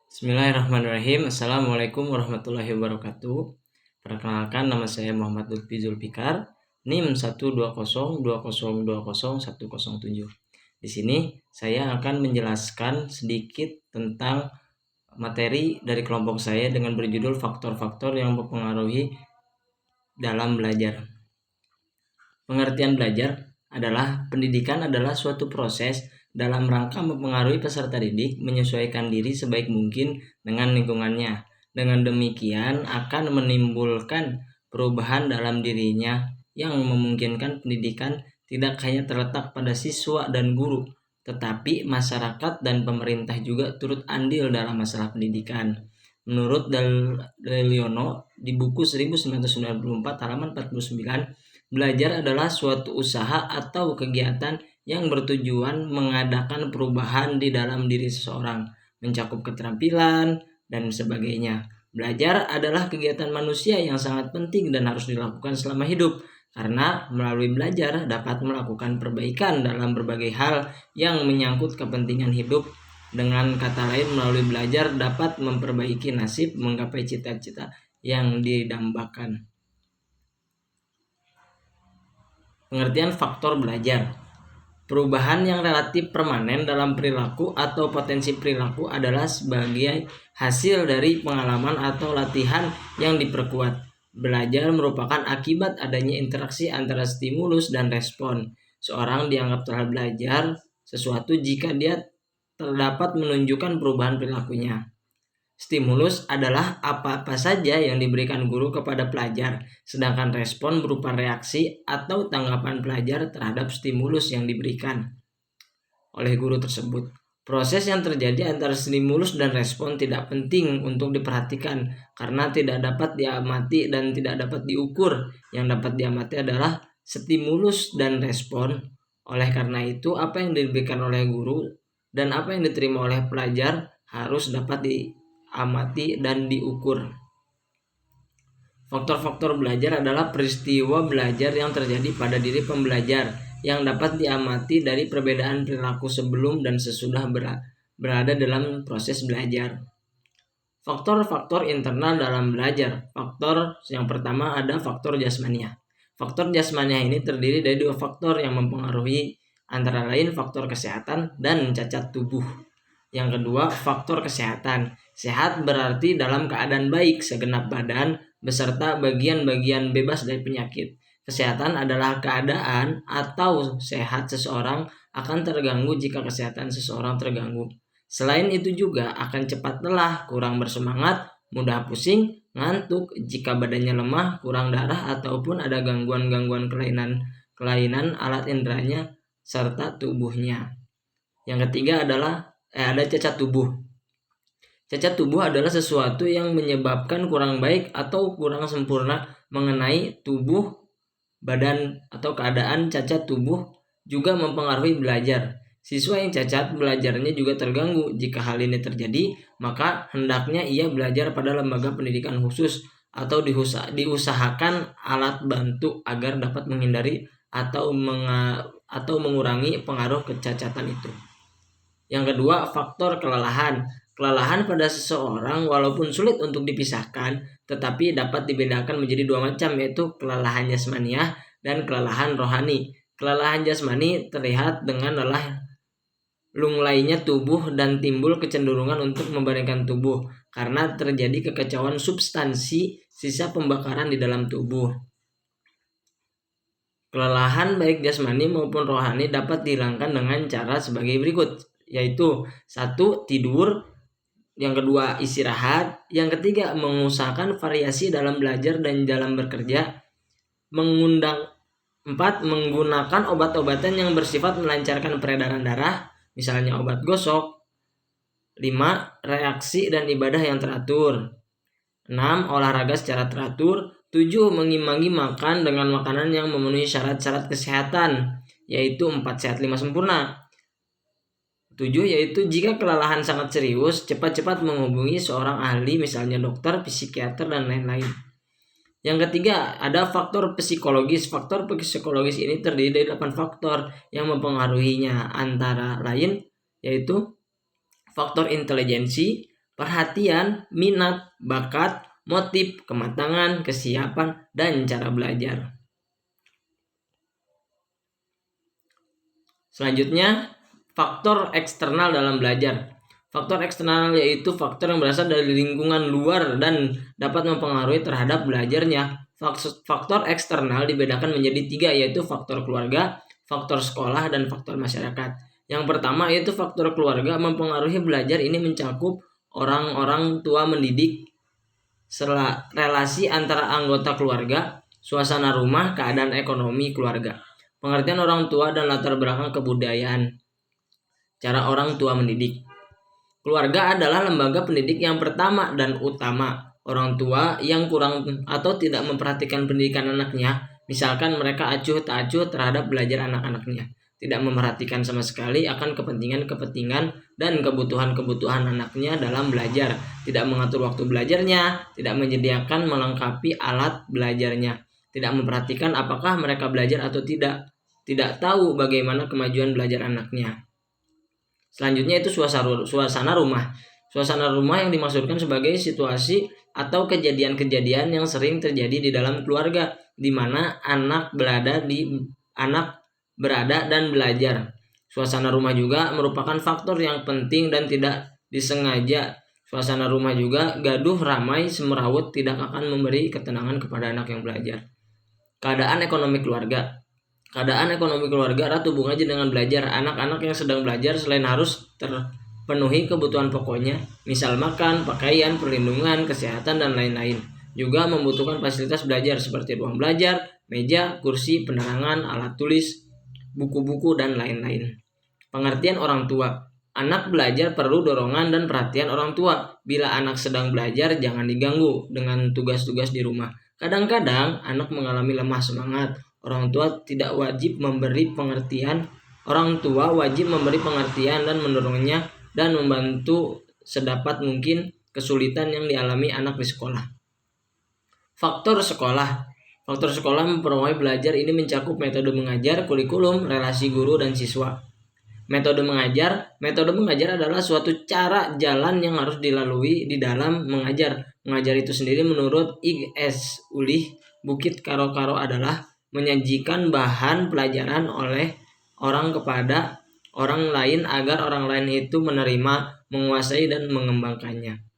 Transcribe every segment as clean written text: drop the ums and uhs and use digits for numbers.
Bismillahirrahmanirrahim. Assalamualaikum warahmatullahi wabarakatuh. Perkenalkan, nama saya Muhammad Lutfi Zulfikar, NIM 12020201007. Di sini saya akan menjelaskan sedikit tentang materi dari kelompok saya dengan berjudul faktor-faktor yang mempengaruhi dalam belajar. Pengertian belajar adalah pendidikan adalah suatu proses dalam rangka mempengaruhi peserta didik menyesuaikan diri sebaik mungkin dengan lingkungannya. Dengan demikian akan menimbulkan perubahan dalam dirinya yang memungkinkan pendidikan tidak hanya terletak pada siswa dan guru, tetapi masyarakat dan pemerintah juga turut andil dalam masalah pendidikan. Menurut Daliono di buku 1994 halaman 49, belajar adalah suatu usaha atau kegiatan yang bertujuan mengadakan perubahan di dalam diri seseorang, mencakup keterampilan, dan sebagainya. Belajar adalah kegiatan manusia yang sangat penting dan harus dilakukan selama hidup, karena melalui belajar dapat melakukan perbaikan dalam berbagai hal yang menyangkut kepentingan hidup. Dengan kata lain, melalui belajar dapat memperbaiki nasib, menggapai cita-cita yang didambakan. Pengertian faktor belajar. Perubahan yang relatif permanen dalam perilaku atau potensi perilaku adalah sebagai hasil dari pengalaman atau latihan yang diperkuat. Belajar merupakan akibat adanya interaksi antara stimulus dan respon. Seorang dianggap telah belajar sesuatu jika dia terdapat menunjukkan perubahan perilakunya. Stimulus adalah apa-apa saja yang diberikan guru kepada pelajar, sedangkan respon berupa reaksi atau tanggapan pelajar terhadap stimulus yang diberikan oleh guru tersebut. Proses yang terjadi antara stimulus dan respon tidak penting untuk diperhatikan karena tidak dapat diamati dan tidak dapat diukur. Yang dapat diamati adalah stimulus dan respon. Oleh karena itu, apa yang diberikan oleh guru dan apa yang diterima oleh pelajar harus dapat diamati dan diukur. Faktor-faktor belajar adalah peristiwa belajar yang terjadi pada diri pembelajar yang dapat diamati dari perbedaan perilaku sebelum dan sesudah berada dalam proses belajar. Faktor-faktor internal dalam belajar. Faktor yang pertama ada faktor jasmania. Faktor jasmania ini terdiri dari dua faktor yang mempengaruhi, antara lain faktor kesehatan dan cacat tubuh. Yang kedua, faktor kesehatan. Sehat berarti dalam keadaan baik segenap badan beserta bagian-bagian bebas dari penyakit. Kesehatan adalah keadaan atau sehat seseorang akan terganggu jika kesehatan seseorang terganggu. Selain itu juga akan cepat lelah, kurang bersemangat, mudah pusing, ngantuk jika badannya lemah, kurang darah, ataupun ada gangguan-gangguan kelainan alat inderanya serta tubuhnya. Yang ketiga adalah ada cacat tubuh. Cacat tubuh adalah sesuatu yang menyebabkan kurang baik atau kurang sempurna mengenai tubuh, badan, atau keadaan cacat tubuh juga mempengaruhi belajar. Siswa yang cacat belajarnya juga terganggu. Jika hal ini terjadi, maka hendaknya ia belajar pada lembaga pendidikan khusus atau diusahakan alat bantu agar dapat menghindari atau mengurangi pengaruh kecacatan itu. Yang kedua, faktor kelelahan. Kelelahan pada seseorang walaupun sulit untuk dipisahkan, tetapi dapat dibedakan menjadi dua macam, yaitu kelelahan jasmaniah dan kelelahan rohani. Kelelahan jasmani terlihat dengan lelah lunglainya tubuh dan timbul kecenderungan untuk membaringkan tubuh karena terjadi kekacauan substansi sisa pembakaran di dalam tubuh. Kelelahan baik jasmani maupun rohani dapat dihilangkan dengan cara sebagai berikut, yaitu 1. Tidur, yang kedua istirahat, yang ketiga mengusahakan variasi dalam belajar dan dalam bekerja, 4. Menggunakan obat-obatan yang bersifat melancarkan peredaran darah, misalnya obat gosok. 5. Reaksi dan ibadah yang teratur. 6. Olahraga secara teratur. 7. Mengimbangi makan dengan makanan yang memenuhi syarat-syarat kesehatan, yaitu 4 sehat 5 sempurna. 7. Yaitu jika kelelahan sangat serius, cepat-cepat menghubungi seorang ahli, misalnya dokter, psikiater, dan lain-lain. Yang ketiga, ada faktor psikologis. Faktor psikologis ini terdiri dari 8 faktor yang mempengaruhinya, antara lain yaitu faktor intelijensi, perhatian, minat, bakat, motif, kematangan, kesiapan, dan cara belajar. Selanjutnya, faktor eksternal dalam belajar. Faktor eksternal yaitu faktor yang berasal dari lingkungan luar dan dapat mempengaruhi terhadap belajarnya. Faktor eksternal dibedakan menjadi 3, yaitu faktor keluarga, faktor sekolah, dan faktor masyarakat. Yang pertama yaitu faktor keluarga. Mempengaruhi belajar ini mencakup orang-orang tua mendidik, relasi antara anggota keluarga, suasana rumah, keadaan ekonomi keluarga, pengertian orang tua dan latar belakang kebudayaan, cara orang tua mendidik. Keluarga adalah lembaga pendidik yang pertama dan utama. Orang tua yang kurang atau tidak memperhatikan pendidikan anaknya, misalkan mereka acuh tak acuh terhadap belajar anak-anaknya, tidak memperhatikan sama sekali akan kepentingan-kepentingan dan kebutuhan-kebutuhan anaknya dalam belajar, tidak mengatur waktu belajarnya, tidak menyediakan melengkapi alat belajarnya, tidak memperhatikan apakah mereka belajar atau tidak tahu bagaimana kemajuan belajar anaknya. Selanjutnya itu suasana rumah. Suasana rumah yang dimaksudkan sebagai situasi atau kejadian-kejadian yang sering terjadi di dalam keluarga, di mana anak berada dan belajar. Suasana rumah juga merupakan faktor yang penting dan tidak disengaja. Suasana rumah juga gaduh, ramai, semerawut tidak akan memberi ketenangan kepada anak yang belajar. Keadaan ekonomi keluarga. Keadaan ekonomi keluarga erat hubungannya dengan belajar. Anak-anak yang sedang belajar selain harus terpenuhi kebutuhan pokoknya, misal makan, pakaian, perlindungan, kesehatan, dan lain-lain, juga membutuhkan fasilitas belajar seperti ruang belajar, meja, kursi, penerangan, alat tulis, buku-buku, dan lain-lain. Pengertian orang tua. Anak belajar perlu dorongan dan perhatian orang tua. Bila anak sedang belajar, jangan diganggu dengan tugas-tugas di rumah. Kadang-kadang anak mengalami lemah semangat. Orang tua wajib memberi pengertian dan mendorongnya dan membantu sedapat mungkin kesulitan yang dialami anak di sekolah. Faktor sekolah. Faktor sekolah mempengaruhi belajar ini mencakup metode mengajar, kurikulum, relasi guru dan siswa. Metode mengajar adalah suatu cara jalan yang harus dilalui di dalam mengajar. Mengajar itu sendiri menurut I.S. Ulih Bukit Karo-Karo adalah menyajikan bahan pelajaran oleh orang kepada orang lain agar orang lain itu menerima, menguasai, dan mengembangkannya.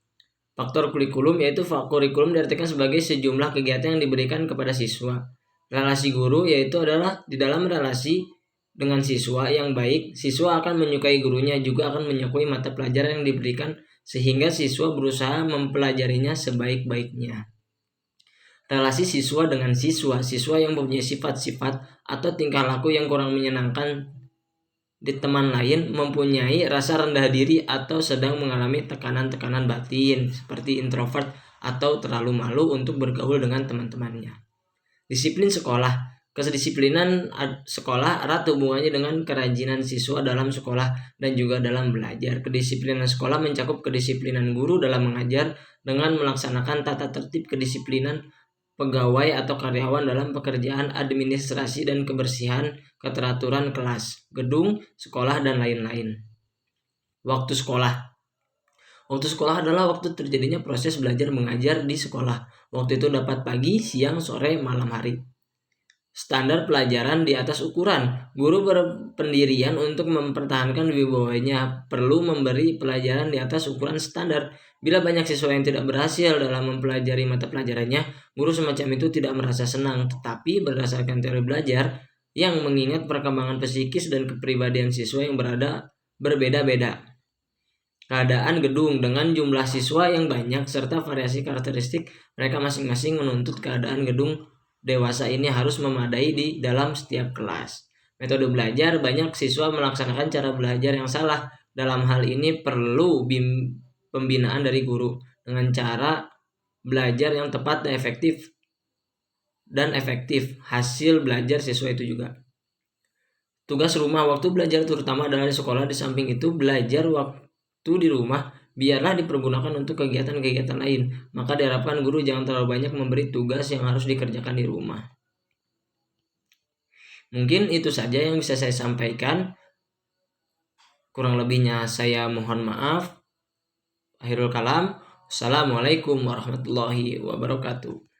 Faktor kurikulum yaitu kurikulum diartikan sebagai sejumlah kegiatan yang diberikan kepada siswa. Relasi guru yaitu adalah di dalam relasi dengan siswa yang baik, siswa akan menyukai gurunya, juga akan menyukai mata pelajaran yang diberikan sehingga siswa berusaha mempelajarinya sebaik-baiknya. Relasi siswa dengan siswa yang mempunyai sifat-sifat atau tingkah laku yang kurang menyenangkan di teman lain, mempunyai rasa rendah diri atau sedang mengalami tekanan-tekanan batin seperti introvert atau terlalu malu untuk bergaul dengan teman-temannya. Disiplin sekolah. Kedisiplinan sekolah erat hubungannya dengan kerajinan siswa dalam sekolah dan juga dalam belajar. Kedisiplinan sekolah mencakup kedisiplinan guru dalam mengajar dengan melaksanakan tata tertib, kedisiplinan pegawai atau karyawan dalam pekerjaan administrasi dan kebersihan, keteraturan kelas, gedung, sekolah, dan lain-lain. Waktu sekolah. Waktu sekolah adalah waktu terjadinya proses belajar mengajar di sekolah. Waktu itu dapat pagi, siang, sore, malam hari. Standar pelajaran di atas ukuran. Guru berpendirian untuk mempertahankan wibawanya perlu memberi pelajaran di atas ukuran standar. Bila banyak siswa yang tidak berhasil dalam mempelajari mata pelajarannya, guru semacam itu tidak merasa senang, tetapi berdasarkan teori belajar yang mengingat perkembangan psikis dan kepribadian siswa yang berbeda-beda. Keadaan gedung dengan jumlah siswa yang banyak serta variasi karakteristik mereka masing-masing menuntut keadaan gedung dewasa ini harus memadai di dalam setiap kelas. Metode belajar, banyak siswa melaksanakan cara belajar yang salah. Dalam hal ini perlu pembinaan dari guru dengan cara belajar yang tepat dan efektif. Hasil belajar siswa itu juga. Tugas rumah. Waktu belajar terutama adalah di sekolah. Di samping itu, belajar waktu di rumah biarlah dipergunakan untuk kegiatan-kegiatan lain. Maka diharapkan guru jangan terlalu banyak memberi tugas yang harus dikerjakan di rumah. Mungkin itu saja yang bisa saya sampaikan. Kurang lebihnya saya mohon maaf. Akhirul kalam. Assalamualaikum warahmatullahi wabarakatuh.